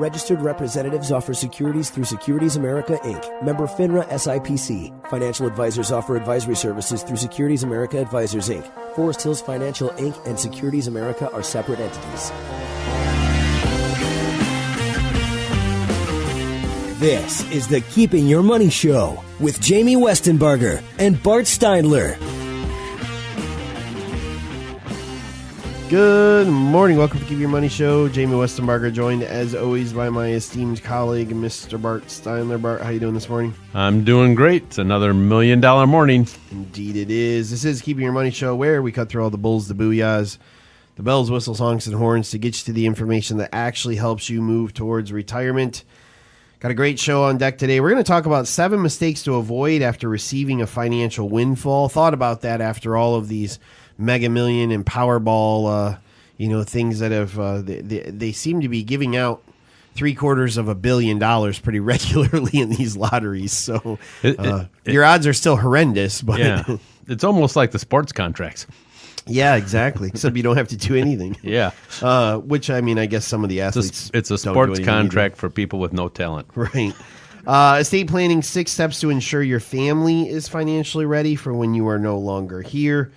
Registered representatives offer securities through Securities America, Inc., member FINRA SIPC. Financial advisors offer advisory services through Securities America Advisors, Inc. Forest Hills Financial, Inc. and Securities America are separate entities. This is the Keeping Your Money Show with Jamie Westenbarger and Bart Steindler. Good morning. Welcome to Keep Your Money Show. Jamie Westenbarger, joined as always by my esteemed colleague, Mr. Bart Steindler. Bart, how you doing this morning? I'm doing great. It's another $1 million morning. Indeed it is. This is Keeping Your Money Show, where we cut through all the bulls, the booyahs, the bells, whistles, honks, and horns to get you to the information that actually helps you move towards retirement. Got a great show on deck today. We're going to talk about 7 mistakes to avoid after receiving a financial windfall. Thought about that after all of these Mega Million and Powerball, things that have they seem to be giving out $750 million pretty regularly in these lotteries. So your odds are still horrendous, but yeah, it's almost like the sports contracts. Yeah, exactly. Except you don't have to do anything. Yeah. Which, I mean, I guess some of the athletes it's a sports contract for people with no talent. Right. Estate planning, 6 steps to ensure your family is financially ready for when you are no longer here.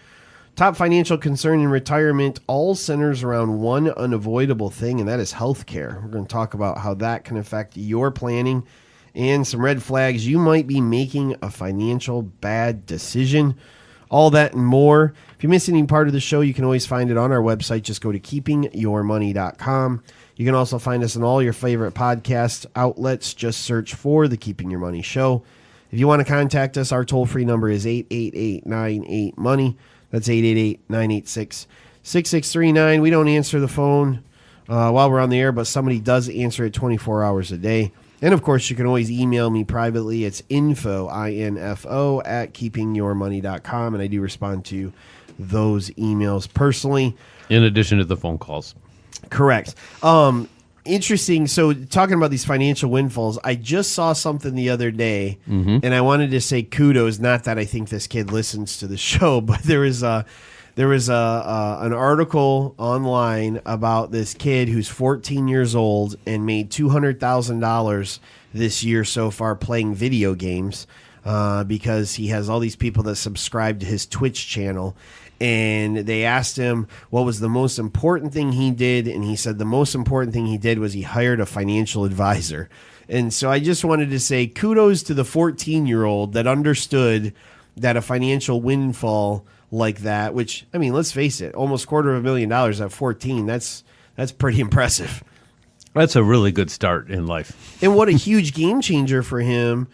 Top financial concern in retirement all centers around one unavoidable thing, and that is healthcare. We're going to talk about how that can affect your planning and some red flags you might be making a financial bad decision. All that and more. If you miss any part of the show, you can always find it on our website. Just go to keepingyourmoney.com. You can also find us on all your favorite podcast outlets. Just search for the Keeping Your Money Show. If you want to contact us, our toll-free number is 888-98-MONEY. That's 888-986-6639. We don't answer the phone while we're on the air, but somebody does answer it 24 hours a day. And, of course, you can always email me privately. It's info, I-N-F-O, at keepingyourmoney.com, and I do respond to those emails personally. In addition to the phone calls. Correct. Interesting. So talking about these financial windfalls, I just saw something the other day, and I wanted to say kudos. Not that I think this kid listens to the show, but there was an article online about this kid who's 14 years old and made $200,000 this year so far playing video games because he has all these people that subscribe to his Twitch channel. And they asked him what was the most important thing he did, and he said the most important thing he did was he hired a financial advisor. And so I just wanted to say kudos to the 14-year-old that understood that a financial windfall like that, which, I mean, let's face it, almost $250,000 at 14, that's pretty impressive. That's a really good start in life. And what a huge game changer for him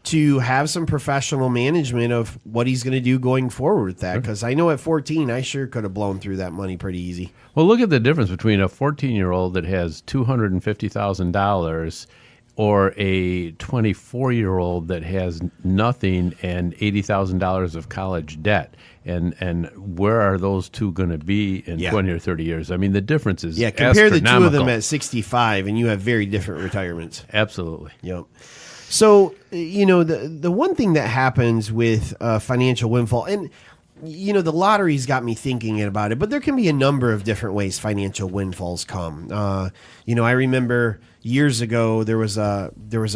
to have some professional management of what he's going to do going forward with that. Because I know at 14, I sure could have blown through that money pretty easy. Well, look at the difference between a 14-year-old that has $250,000 or a 24-year-old that has nothing and $80,000 of college debt. And where are those two going to be in 20 or 30 years? I mean, the difference is compare the two of them at 65, and you have very different retirements. Absolutely. Yep. So, the one thing that happens with financial windfall, and, the lottery's got me thinking about it, but there can be a number of different ways financial windfalls come. I remember years ago there was a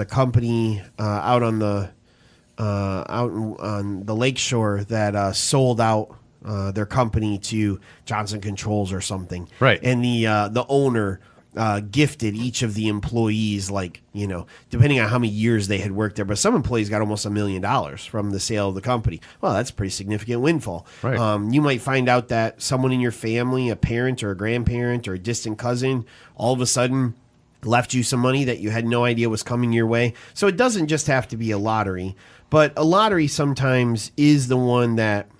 company out on the lakeshore that sold out their company to Johnson Controls or something. Right. And the owner gifted each of the employees, depending on how many years they had worked there. But some employees got almost $1 million from the sale of the company. Well, that's a pretty significant windfall. Right. You might find out that someone in your family, a parent or a grandparent or a distant cousin, all of a sudden left you some money that you had no idea was coming your way. So it doesn't just have to be a lottery. But a lottery sometimes is the one that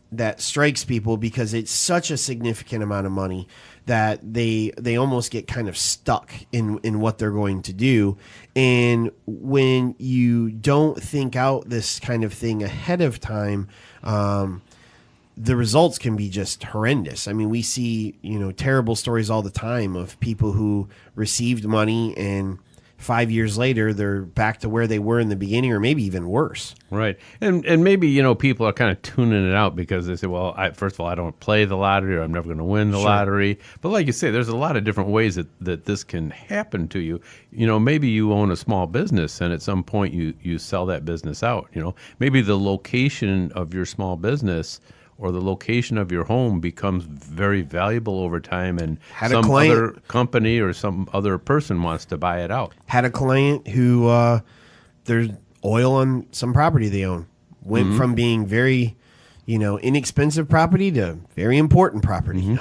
strikes people because it's such a significant amount of money that they almost get kind of stuck in what they're going to do. And when you don't think out this kind of thing ahead of time, the results can be just horrendous. I mean, we see, terrible stories all the time of people who received money and 5 years later, they're back to where they were in the beginning, or maybe even worse. Right. And maybe, people are kind of tuning it out because they say, well, first of all, I don't play the lottery, or I'm never going to win the lottery. But like you say, there's a lot of different ways that this can happen to you. Maybe you own a small business and at some point you sell that business out. Maybe the location of your small business or the location of your home becomes very valuable over time, and some other company or some other person wants to buy it out. Had a client who there's oil on some property they own. Went from being very, inexpensive property to very important property.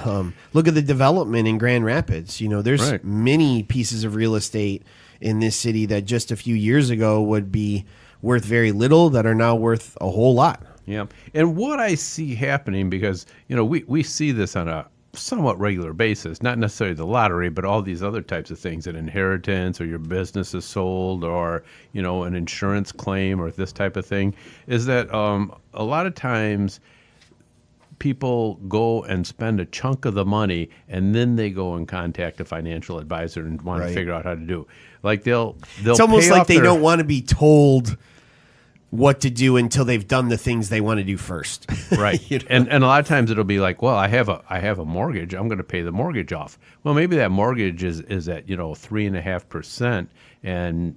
Look at the development in Grand Rapids. There's many pieces of real estate in this city that just a few years ago would be worth very little that are now worth a whole lot. Yeah. And what I see happening, because, we see this on a somewhat regular basis, not necessarily the lottery, but all these other types of things, an inheritance or your business is sold or, an insurance claim or this type of thing, is that a lot of times people go and spend a chunk of the money and then they go and contact a financial advisor and want to figure out how to do. Like they'll it's almost like they don't want to be told what to do until they've done the things they want to do first. Right. And a lot of times it'll be like, well, I have a mortgage. I'm going to pay the mortgage off. Well, maybe that mortgage is at, 3.5%, and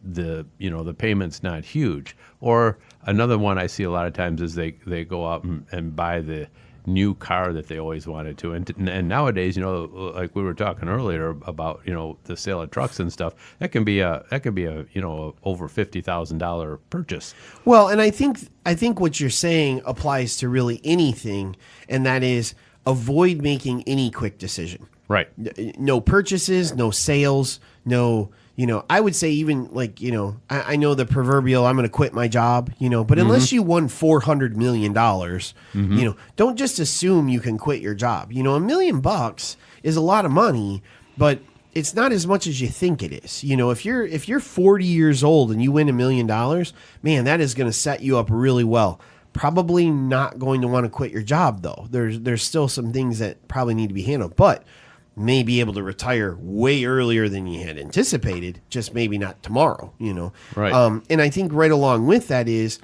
the payment's not huge. Or another one I see a lot of times is they go out and buy the new car that they always wanted to. And nowadays, like we were talking earlier about, the sale of trucks and stuff, that can be a over $50,000 purchase. Well, and I think what you're saying applies to really anything, and that is avoid making any quick decision. Right. No purchases, no sales, no, I would say even like, I know the proverbial, I'm going to quit my job, but unless you won $400 million, don't just assume you can quit your job. $1 million is a lot of money, but it's not as much as you think it is. If you're 40 years old and you win $1 million, man, that is going to set you up really well. Probably not going to want to quit your job though. There's still some things that probably need to be handled, but may be able to retire way earlier than you had anticipated, just maybe not tomorrow, Right. And I think right along with that is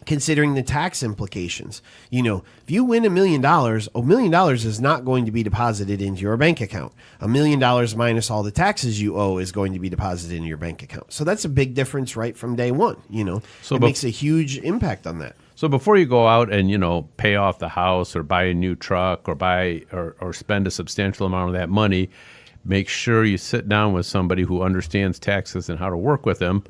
considering the tax implications. If you win $1 million, $1 million is not going to be deposited into your bank account. $1 million minus all the taxes you owe is going to be deposited into your bank account. So that's a big difference right from day one. So it makes a huge impact on that. So before you go out and, pay off the house or buy a new truck or buy or spend a substantial amount of that money, make sure you sit down with somebody who understands taxes and how to work with them,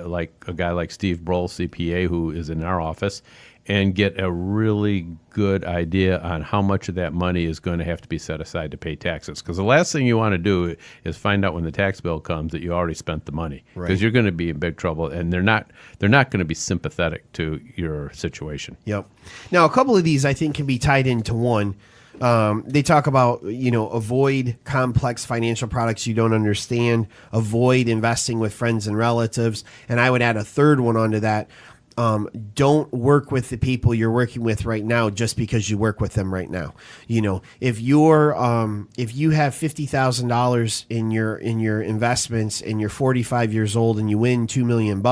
like a guy like Steve Broll, CPA, who is in our office, and get a really good idea on how much of that money is going to have to be set aside to pay taxes. Because the last thing you want to do is find out when the tax bill comes that you already spent the money, because you're going to be in big trouble, and they're not going to be sympathetic to your situation. Yep. Now, a couple of these I think can be tied into one. They talk about, avoid complex financial products you don't understand, avoid investing with friends and relatives. And I would add a third one onto that. Don't work with the people you're working with right now just because you work with them right now. If you have $50,000 in your investments and you're 45 years old and you win $2 million,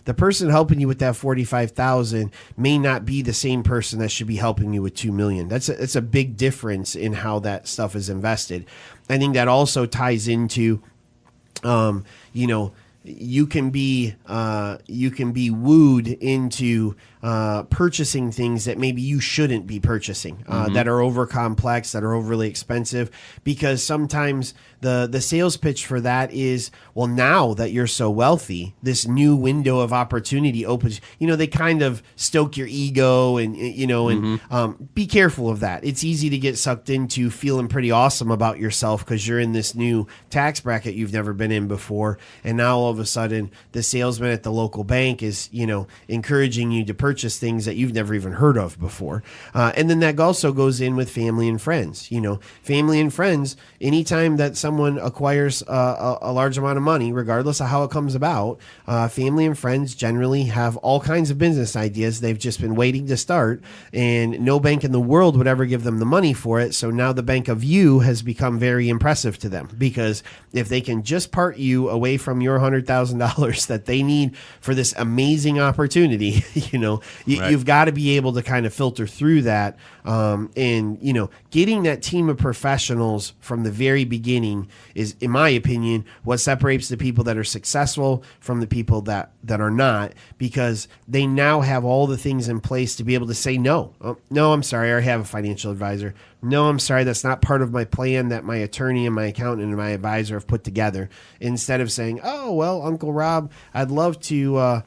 the person helping you with that 45,000 may not be the same person that should be helping you with 2 million. That's a big difference in how that stuff is invested. I think that also ties into, you can be wooed into purchasing things that maybe you shouldn't be purchasing, that are over complex, that are overly expensive, because sometimes the sales pitch for that is, well, now that you're so wealthy, this new window of opportunity opens. They kind of stoke your ego and be careful of that. It's easy to get sucked into feeling pretty awesome about yourself because you're in this new tax bracket you've never been in before, and now all of a sudden the salesman at the local bank is encouraging you to purchase purchase things that you've never even heard of before. And then that also goes in with family and friends. You know, family and friends, anytime that someone acquires a large amount of money, regardless of how it comes about, family and friends generally have all kinds of business ideas they've just been waiting to start, and no bank in the world would ever give them the money for it. So now the bank of you has become very impressive to them, because if they can just part you away from your $100,000 that they need for this amazing opportunity, you know, you've got to be able to kind of filter through that. And, you know, getting that team of professionals from the very beginning is, in my opinion, what separates the people that are successful from the people that are not, because they now have all the things in place to be able to say no. Oh, no, I'm sorry, I have a financial advisor. No, I'm sorry, that's not part of my plan that my attorney and my accountant and my advisor have put together. Instead of saying, oh, well, Uncle Rob, I'd love to,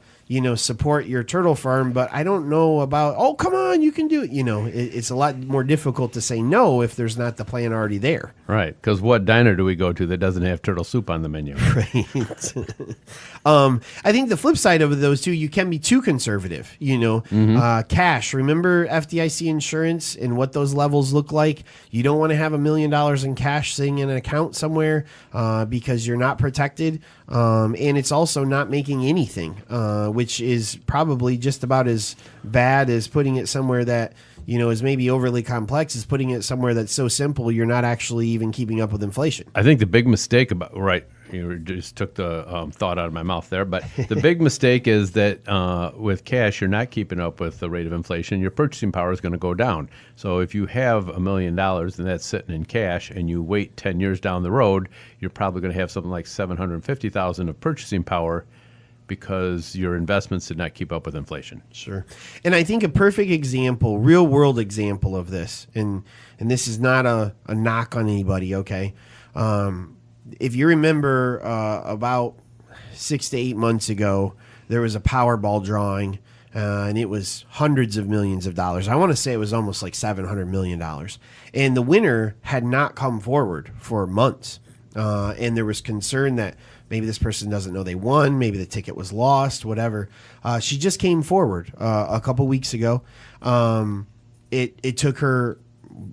support your turtle farm, but I don't know about, oh, come on, you can do it. You know, it's a lot more difficult to say no if there's not the plan already there. Right, because what diner do we go to that doesn't have turtle soup on the menu? Right. I think the flip side of those two, you can be too conservative. You know, cash. Remember FDIC insurance and what those levels look like? You don't want to have $1 million in cash sitting in an account somewhere because you're not protected. And it's also not making anything, which is probably just about as bad as putting it somewhere that, you know, is maybe overly complex, is putting it somewhere that's so simple you're not actually even keeping up with inflation. I think the big mistake about, right, you just took the thought out of my mouth there, but the big mistake is that with cash, you're not keeping up with the rate of inflation. Your purchasing power is going to go down. So if you have $1 million and that's sitting in cash and you wait 10 years down the road, you're probably going to have something like $750,000 of purchasing power because your investments did not keep up with inflation. Sure. And I think a perfect example, real world example of this, and this is not a knock on anybody, okay? If you remember about 6 to 8 months ago, there was a Powerball drawing, and it was hundreds of millions of dollars. I want to say it was almost like $700 million. And the winner had not come forward for months. And there was concern that maybe this person doesn't know they won, maybe the ticket was lost, whatever. She just came forward a couple weeks ago. It took her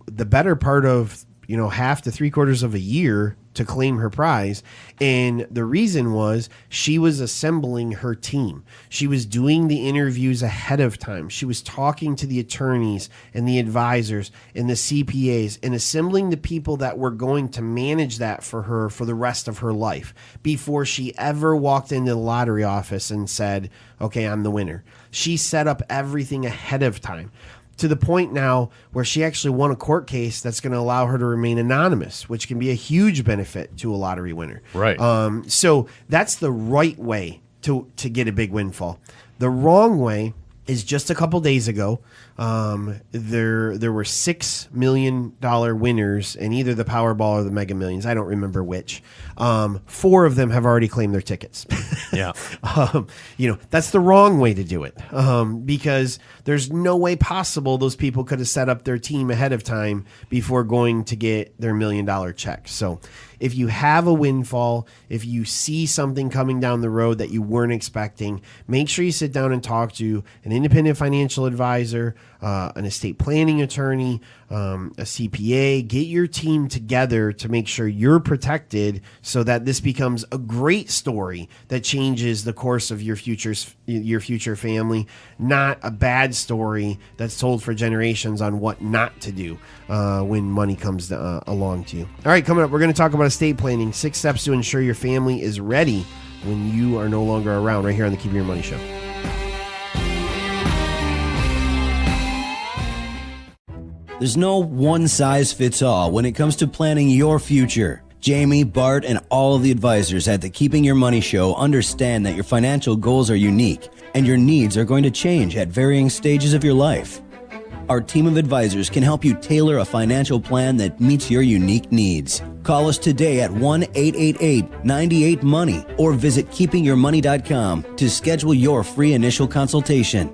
the better part of, you know, half to 3/4 of a year to claim her prize. And the reason was she was assembling her team. She was doing the interviews ahead of time. She was talking to the attorneys and the advisors and the CPAs and assembling the people that were going to manage that for her for the rest of her life before she ever walked into the lottery office and said, okay, I'm the winner. She set up everything ahead of time, to the point now where she actually won a court case that's going to allow her to remain anonymous, which can be a huge benefit to a lottery winner. Right. So that's the right way to get a big windfall. The wrong way is just a couple days ago, there were $6 million winners in either the Powerball or the Mega Millions. I don't remember which. 4 of them have already claimed their tickets. Yeah. That's the wrong way to do it, because there's no way possible those people could have set up their team ahead of time before going to get their $1 million check. So if you have a windfall, if you see something coming down the road that you weren't expecting, make sure you sit down and talk to an independent financial advisor, an estate planning attorney, a CPA. Get your team together to make sure you're protected so that this becomes a great story that changes the course of your future family, not a bad story that's told for generations on what not to do when money comes along to you. All right, coming up, we're going to talk about estate planning, 6 steps to ensure your family is ready when you are no longer around, right here on the Keep Your Money Show. There's no one-size-fits-all when it comes to planning your future. Jamie, Bart, and all of the advisors at the Keeping Your Money Show understand that your financial goals are unique and your needs are going to change at varying stages of your life. Our team of advisors can help you tailor a financial plan that meets your unique needs. Call us today at 1-888-98-MONEY or visit keepingyourmoney.com to schedule your free initial consultation.